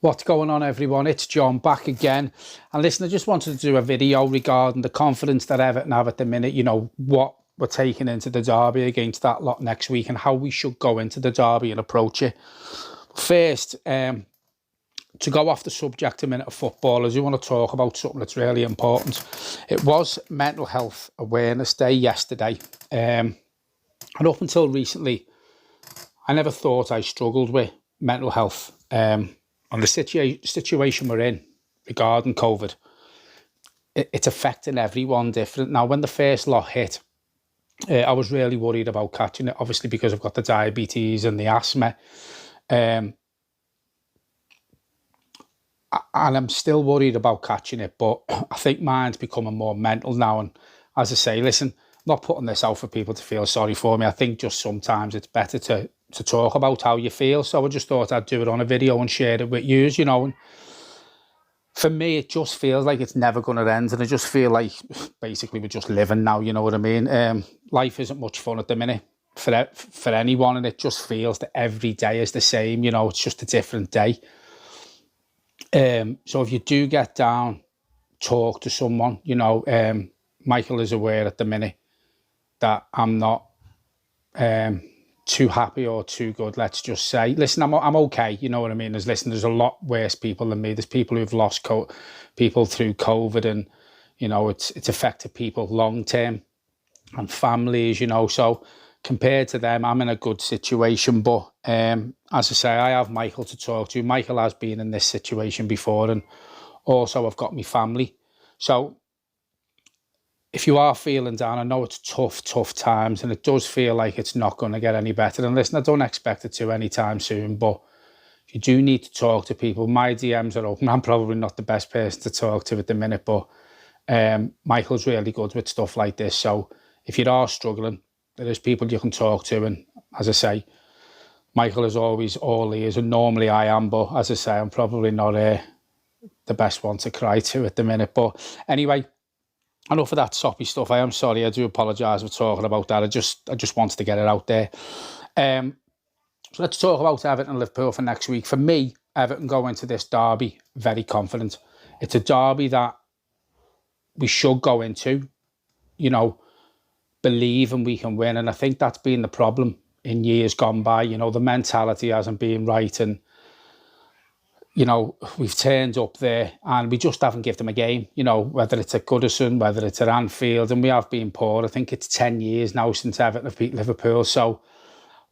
What's going on, everyone? It's John back again. And listen, I just wanted to do a video regarding the confidence that Everton have at the minute, you know, what we're taking into the derby against that lot next week and how we should go into the derby and approach it. First, to go off the subject a minute of football, I do want to talk about something that's really important. It was Mental Health Awareness Day yesterday. And up until recently, I never thought I struggled with mental health. On the situation we're in regarding COVID, it's affecting everyone different. Now, when the first lot hit, I was really worried about catching it, obviously because I've got the diabetes and the asthma. And I'm still worried about catching it, but I think mine's becoming more mental now. And as I say, listen, I'm not putting this out for people to feel sorry for me. I think just sometimes it's better to talk about how you feel. So I just thought I'd do it on a video and share it with you, you know. And for me, it just feels like it's never going to end. And I just feel like basically we're just living now, you know what I mean? Life isn't much fun at the minute for anyone. And it just feels that every day is the same, you know, it's just a different day. So if you do get down, talk to someone, you know. Michael is aware at the minute that I'm not too happy or too good, let's just say. Listen, I'm okay, you know what I mean? There's a lot worse people than me. There's people who've lost people through COVID, and you know, it's affected people long term and families, you know. So compared to them, I'm in a good situation. But as I say, I have Michael to talk to. Michael has been in this situation before, and also I've got my family. So if you are feeling down, I know it's tough times, and it does feel like it's not going to get any better. And listen, I don't expect it to anytime soon, but if you do need to talk to people, my DMs are open. I'm probably not the best person to talk to at the minute, but Michael's really good with stuff like this. So if you are struggling, there is people you can talk to. And as I say, Michael is always all ears, and normally I am, but as I say, I'm probably not the best one to cry to at the minute. But anyway, enough of that soppy stuff. I am sorry. I do apologise for talking about that. I just wanted to get it out there. So let's talk about Everton and Liverpool for next week. For me, Everton go into this derby very confident. It's a derby that we should go into, you know, believing we can win. And I think that's been the problem in years gone by. You know, the mentality hasn't been right, and you know, we've turned up there and we just haven't given them a game, you know, whether it's at Goodison, whether it's at Anfield, and we have been poor. I think it's 10 years now since Everton have beat Liverpool, so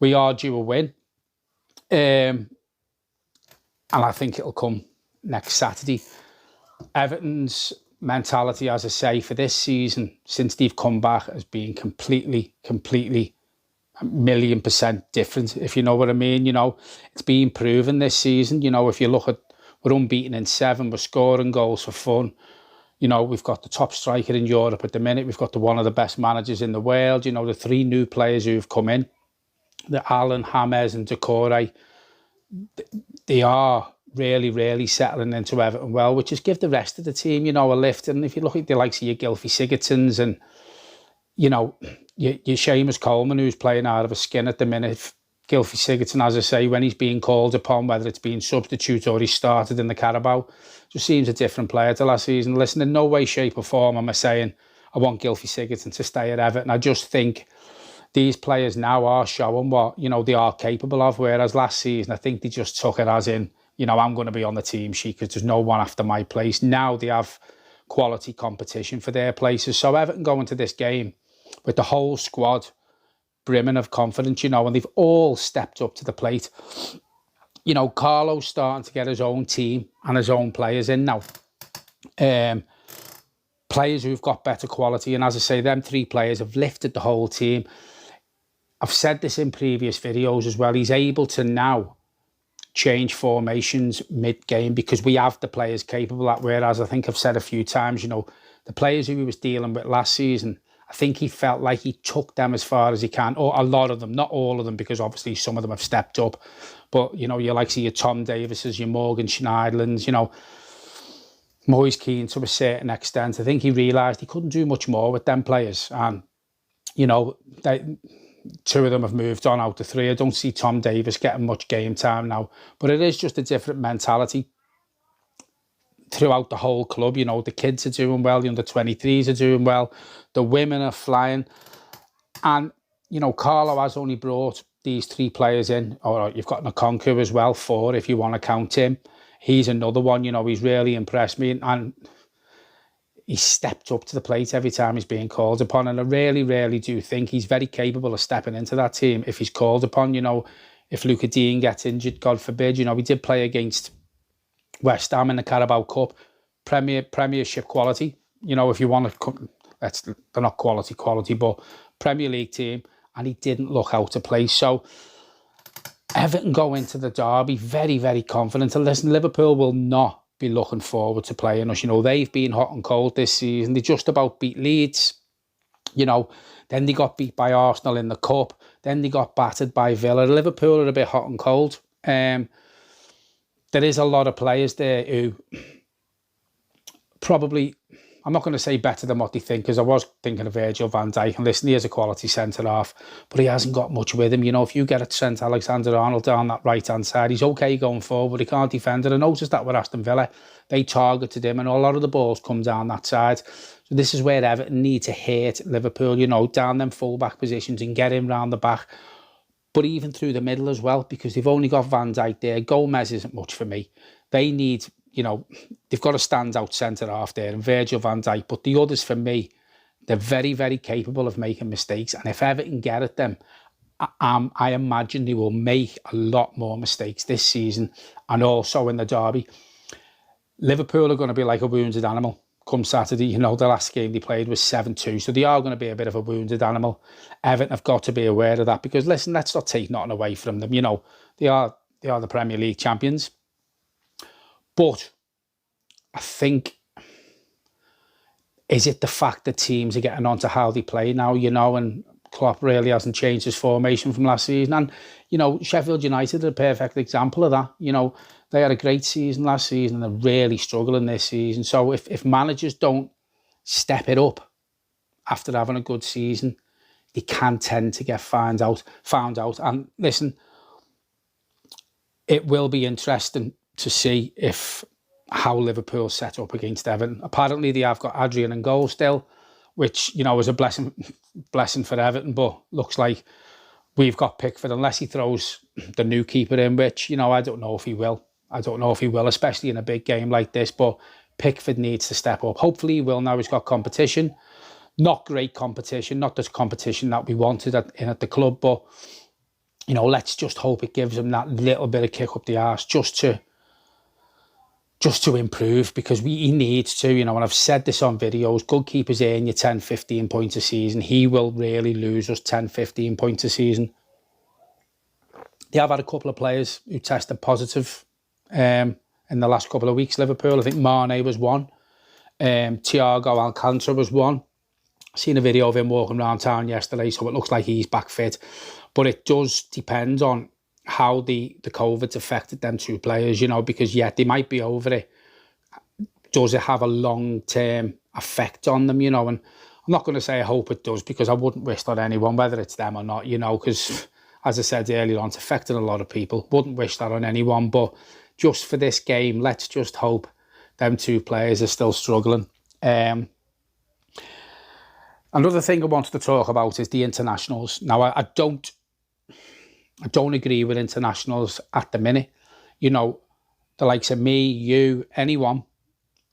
we are due a win. And I think it'll come next Saturday. Everton's mentality, as I say, for this season, since they've come back, has been completely 1,000,000% different, if you know what I mean. You know, it's been proven this season. You know, if you look at, we're unbeaten in 7, we're scoring goals for fun. You know, we've got the top striker in Europe at the minute. We've got one of the best managers in the world. You know, the 3 new players who've come in, the Allen, James and Decore, they are really settling into Everton well, which is give the rest of the team, you know, a lift. And if you look at the likes of your Gylfi Sigurdssons and, you know, your Seamus Coleman, who's playing out of his skin at the minute. Gylfi Sigurdsson, as I say, when he's being called upon, whether it's being substitute or he started in the Carabao, just seems a different player to last season. Listen, in no way, shape or form am I saying I want Gylfi Sigurdsson to stay at Everton. I just think these players now are showing what, you know, they are capable of, whereas last season, I think they just took it as in, you know, I'm going to be on the team sheet because there's no one after my place. Now they have quality competition for their places. So Everton go into this game with the whole squad brimming of confidence, you know, and they've all stepped up to the plate. You know, Carlo's starting to get his own team and his own players in now. Players who've got better quality. And as I say, them 3 players have lifted the whole team. I've said this in previous videos as well. He's able to now change formations mid-game because we have the players capable of that, whereas I think I've said a few times, you know, the players who he was dealing with last season, I think he felt like he took them as far as he can, or a lot of them, not all of them, because obviously some of them have stepped up. But, you know, you like see your Tom Davises, your Morgan Schneiderlins, you know, Moise Keane to a certain extent. I think he realised he couldn't do much more with them players. And, you know, 2 of them have moved on out of 3. I don't see Tom Davies getting much game time now. But it is just a different mentality. throughout the whole club. You know, the kids are doing well, the under-23s are doing well, the women are flying. And, you know, Carlo has only brought these 3 players in, or you've got nkounkou as well, 4 if you want to count him. He's another one, you know, he's really impressed me, and he's stepped up to the plate every time he's being called upon. And I really, really do think he's very capable of stepping into that team if he's called upon. You know, if Luca Dean gets injured, God forbid, you know, we did play against West Ham in the Carabao Cup, Premiership quality. You know, if you want to, they're not quality, but Premier League team, and he didn't look out of place. So Everton go into the derby very, very confident. And listen, Liverpool will not be looking forward to playing us. You know, they've been hot and cold this season. They just about beat Leeds. You know, then they got beat by Arsenal in the Cup. Then they got battered by Villa. Liverpool are a bit hot and cold. There is a lot of players there who probably, I'm not going to say better than what they think, because I was thinking of Virgil van Dijk, and listen, he is a quality centre-half, but he hasn't got much with him. You know, if you get a Trent Alexander-Arnold down that right-hand side, he's okay going forward, but he can't defend it. I noticed that with Aston Villa. They targeted him, and a lot of the balls come down that side. So this is where Everton need to hit Liverpool, you know, down them full-back positions and get him round the back, but even through the middle as well, because they've only got Van Dijk there. Gomez isn't much for me. They need, you know, they've got a standout centre-half there, and Virgil van Dijk, but the others, for me, they're very, very capable of making mistakes, and if Everton get at them, I imagine they will make a lot more mistakes this season, and also in the derby. Liverpool are going to be like a wounded animal come Saturday. You know, the last game they played was 7-2, so they are going to be a bit of a wounded animal. Everton have got to be aware of that, because, listen, let's not take nothing away from them. You know, they are the Premier League champions. But I think, is it the fact that teams are getting on to how they play now, you know, and Klopp really hasn't changed his formation from last season? And, you know, Sheffield United are a perfect example of that. You know, they had a great season last season, and they're really struggling this season. So if managers don't step it up after having a good season, they can tend to get found out. And listen, it will be interesting to see how Liverpool set up against Everton. Apparently they have got Adrian in goal still, which, you know, is a blessing for Everton, but looks like we've got Pickford, unless he throws the new keeper in, which, you know, I don't know if he will. Especially in a big game like this, but Pickford needs to step up. Hopefully he will now. He's got competition. Not great competition, not the competition that we wanted at the club, but, you know, let's just hope it gives him that little bit of kick up the arse just to improve, because he needs to, you know, and I've said this on videos, good keepers earn you 10, 15 points a season. He will really lose us 10, 15 points a season. They have had a couple of players who tested positive in the last couple of weeks, Liverpool. I think Mane was one. Thiago Alcantara was one. Seen a video of him walking around town yesterday, so it looks like he's back fit. But it does depend on how the COVID's affected them 2 players, you know, because, yeah, they might be over it. Does it have a long-term effect on them, you know? And I'm not going to say I hope it does, because I wouldn't wish that on anyone, whether it's them or not, you know, because, as I said earlier on, it's affected a lot of people. Wouldn't wish that on anyone, but just for this game, let's just hope them 2 players are still struggling. Another thing I wanted to talk about is the internationals. Now, I don't agree with internationals at the minute. You know, the likes of me, you, anyone,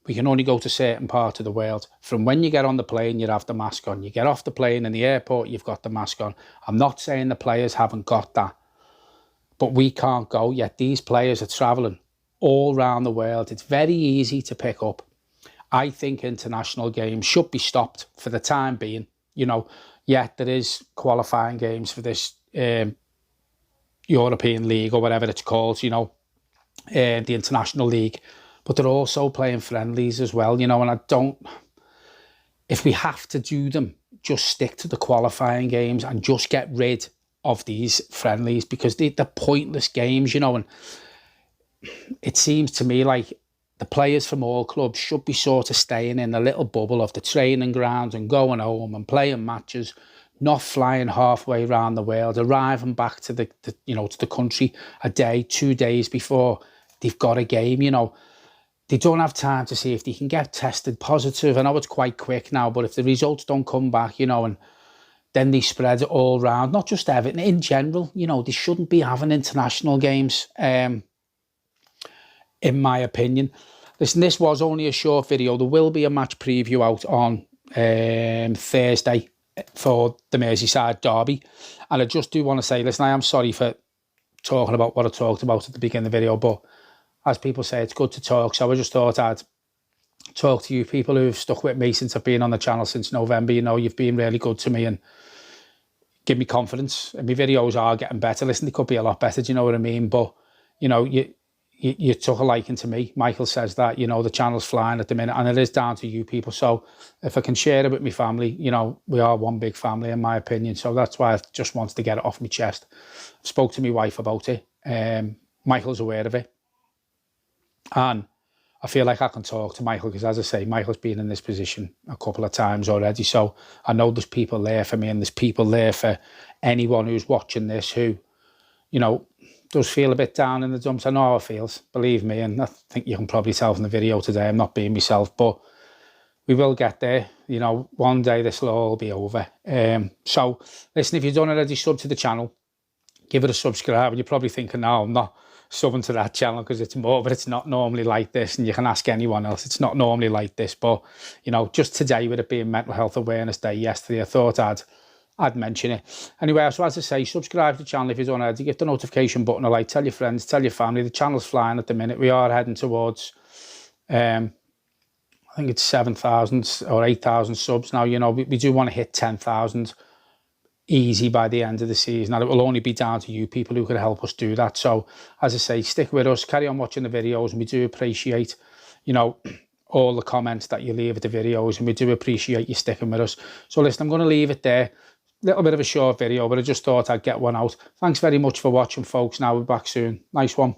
we can only go to certain parts of the world. From when you get on the plane, you have the mask on. You get off the plane in the airport, you've got the mask on. I'm not saying the players haven't got that, but we can't go, yet these players are travelling all around the world. It's very easy to pick up. I think international games should be stopped for the time being. You know, yet there is qualifying games for this European League, or whatever it's called, you know, the International League, but they're also playing friendlies as well, you know, and if we have to do them, just stick to the qualifying games and just get rid of these friendlies, because they're pointless games, you know. And it seems to me like the players from all clubs should be sort of staying in the little bubble of the training grounds and going home and playing matches, not flying halfway around the world, arriving back to the country a day, 2 days before they've got a game, you know. they don't have time to see if they can get tested positive. I know it's quite quick now, but if the results don't come back, you know, and then they spread it all around, not just Everton, in general, you know, they shouldn't be having international games, in my opinion. Listen, this was only a short video. There will be a match preview out on Thursday for the Merseyside derby. And I just do want to say, listen, I am sorry for talking about what I talked about at the beginning of the video, but as people say, it's good to talk. So I just thought I'd talk to you people who've stuck with me since I've been on the channel since November. You know, you've been really good to me and give me confidence. And my videos are getting better. Listen, they could be a lot better, do you know what I mean? But, you know, you took a liking to me. Michael says that, you know, the channel's flying at the minute, and it is down to you people. So if I can share it with my family, you know, we are one big family in my opinion. So that's why I just wanted to get it off my chest. I spoke to my wife about it. Michael's aware of it. And I feel like I can talk to Michael because, as I say, Michael's been in this position a couple of times already. So I know there's people there for me, and there's people there for anyone who's watching this who, you know, does feel a bit down in the dumps. I know how it feels, believe me, and I think you can probably tell from the video today I'm not being myself, but we will get there. You know, one day this will all be over. So listen, if you don't already sub to the channel, give it a subscribe. And you're probably thinking, no, I'm not subbing to that channel because it's more, but it's not normally like this. And you can ask anyone else, it's not normally like this. But, you know, just today, with it being Mental Health Awareness Day yesterday, I thought I'd mention it. Anyway, so as I say, subscribe to the channel if you don't already. Give the notification button a like, tell your friends, tell your family. The channel's flying at the minute. We are heading towards, I think it's 7,000 or 8,000 subs now. You know, we do want to hit 10,000 easy by the end of the season, and it will only be down to you people who could help us do that. So as I say, stick with us, carry on watching the videos, and we do appreciate, you know, all the comments that you leave at the videos, and we do appreciate you sticking with us. So listen, I'm going to leave it there. Little bit of a short video, but I just thought I'd get one out. Thanks very much for watching, folks. Now we're back soon. Nice one.